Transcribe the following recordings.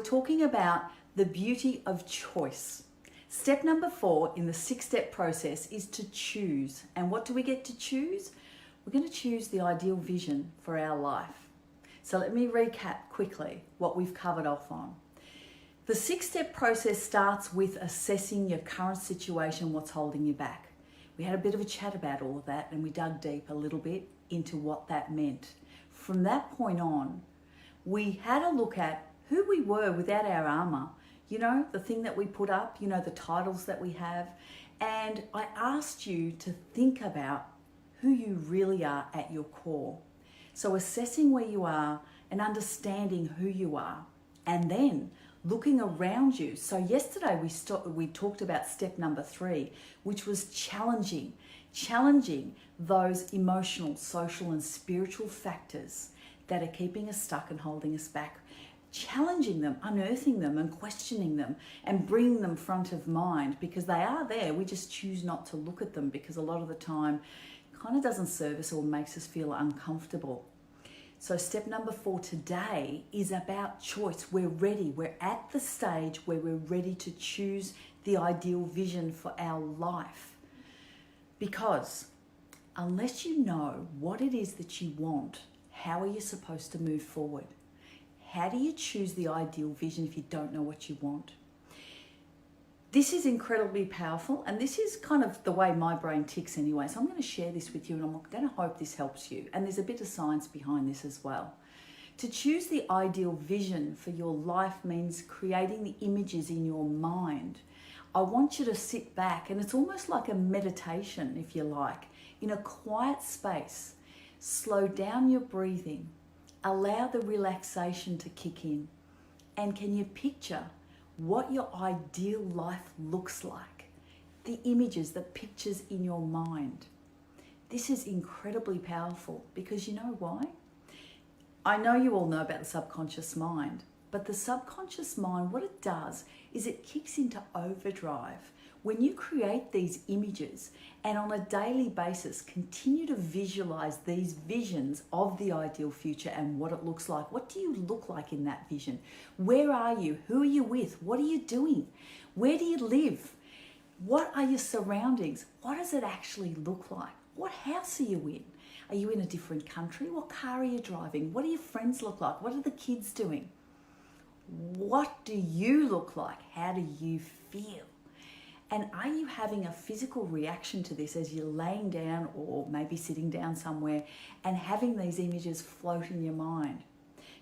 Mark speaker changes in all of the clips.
Speaker 1: talking about the beauty of choice. Step number 4 in the 6-step process is to choose. And what do we get to choose? We're going to choose the ideal vision for our life. So let me recap quickly what we've covered off on. The 6-step process starts with assessing your current situation, what's holding you back. We had a bit of a chat about all of that and we dug deep a little bit into what that meant. From that point on, we had a look at who we were without our armor. You know, the thing that we put up, you know, the titles that we have. And I asked you to think about who you really are at your core. So assessing where you are and understanding who you are, and then looking around you. So yesterday we talked about step number 3, which was challenging those emotional, social, and spiritual factors that are keeping us stuck and holding us back. Challenging them, unearthing them and questioning them and bringing them front of mind, because they are there. We just choose not to look at them because a lot of the time it kind of doesn't serve us or makes us feel uncomfortable. So step number 4 today is about choice. We're ready. We're at the stage where we're ready to choose the ideal vision for our life. Because unless you know what it is that you want, how are you supposed to move forward? How do you choose the ideal vision if you don't know what you want? This is incredibly powerful, and this is kind of the way my brain ticks anyway. So I'm going to share this with you, and I'm going to hope this helps you. And there's a bit of science behind this as well. To choose the ideal vision for your life means creating the images in your mind. I want you to sit back, and it's almost like a meditation, if you like, in a quiet space. Slow down your breathing. Allow the relaxation to kick in. And can you picture what your ideal life looks like? The images, the pictures in your mind. This is incredibly powerful because you know why? I know you all know about the subconscious mind, but the subconscious mind, what it does is it kicks into overdrive. When you create these images and on a daily basis continue to visualize these visions of the ideal future and what it looks like, what do you look like in that vision? Where are you? Who are you with? What are you doing? Where do you live? What are your surroundings? What does it actually look like? What house are you in? Are you in a different country? What car are you driving? What do your friends look like? What are the kids doing? What do you look like? How do you feel? And are you having a physical reaction to this as you're laying down or maybe sitting down somewhere and having these images float in your mind?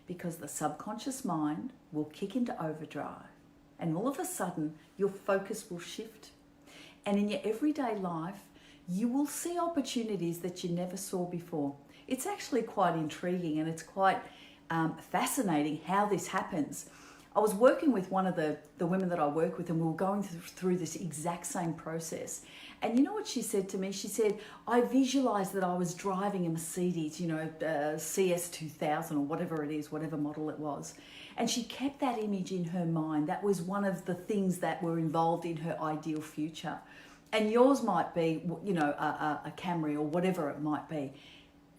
Speaker 1: Because the subconscious mind will kick into overdrive and all of a sudden your focus will shift. And in your everyday life, you will see opportunities that you never saw before. It's actually quite intriguing and it's quite fascinating how this happens. I was working with one of the women that I work with, and we were going through this exact same process. And you know what she said to me? She said, I visualized that I was driving a Mercedes, you know, CS 2000 or whatever it is, whatever model it was. And she kept that image in her mind. That was one of the things that were involved in her ideal future. And yours might be, you know, a Camry or whatever it might be.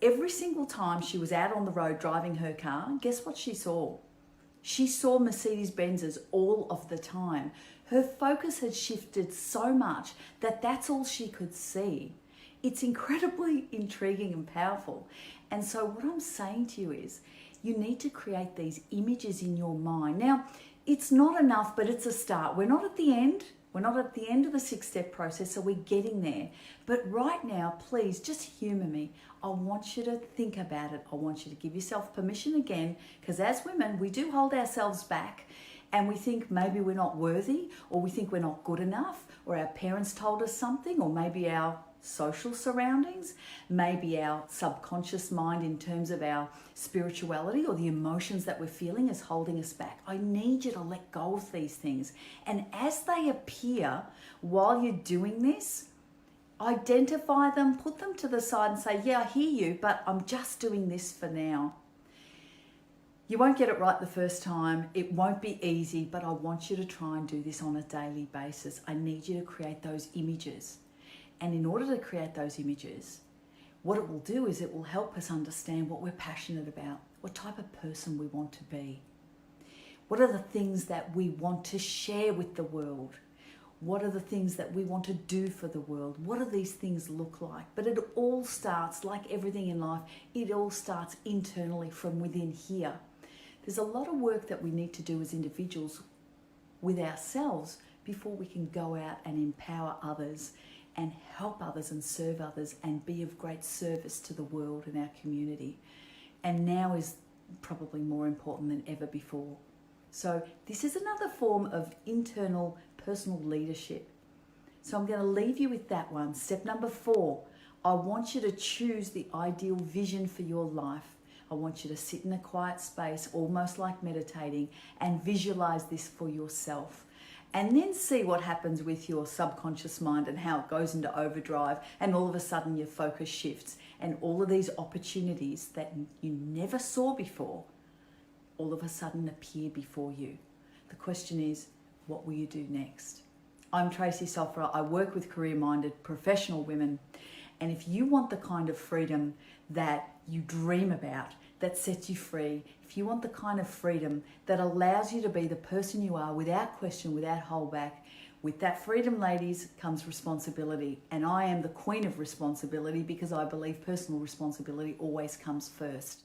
Speaker 1: Every single time she was out on the road driving her car, guess what she saw? She saw Mercedes-Benzes all of the time. Her focus had shifted so much that that's all she could see. It's incredibly intriguing and powerful. And so what I'm saying to you is you need to create these images in your mind. Now, it's not enough, but it's a start. We're not at the end. We're not at the end of the 6-step process, so we're getting there. But right now, please just humor me. I want you to think about it. I want you to give yourself permission again, because as women, we do hold ourselves back and we think maybe we're not worthy, or we think we're not good enough, or our parents told us something, or maybe our social surroundings, maybe our subconscious mind in terms of our spirituality or the emotions that we're feeling is holding us back. I need you to let go of these things. And as they appear while you're doing this, identify them, put them to the side and say, yeah, I hear you, but I'm just doing this for now. You won't get it right the first time. It won't be easy, but I want you to try and do this on a daily basis. I need you to create those images. And in order to create those images, what it will do is it will help us understand what we're passionate about, what type of person we want to be. What are the things that we want to share with the world? What are the things that we want to do for the world? What do these things look like? But it all starts, like everything in life, it all starts internally from within here. There's a lot of work that we need to do as individuals with ourselves before we can go out and empower others and help others and serve others and be of great service to the world and our community. And now is probably more important than ever before. So this is another form of internal personal leadership. So I'm going to leave you with that one. Step number 4, I want you to choose the ideal vision for your life. I want you to sit in a quiet space, almost like meditating, and visualize this for yourself. And then see what happens with your subconscious mind and how it goes into overdrive, and all of a sudden your focus shifts and all of these opportunities that you never saw before all of a sudden appear before you. The question is, what will you do next? I'm Tracey Sofra. I work with career-minded professional women, and if you want the kind of freedom that you dream about, that sets you free, if you want the kind of freedom that allows you to be the person you are without question, without holdback, with that freedom, ladies, comes responsibility. And I am the queen of responsibility because I believe personal responsibility always comes first.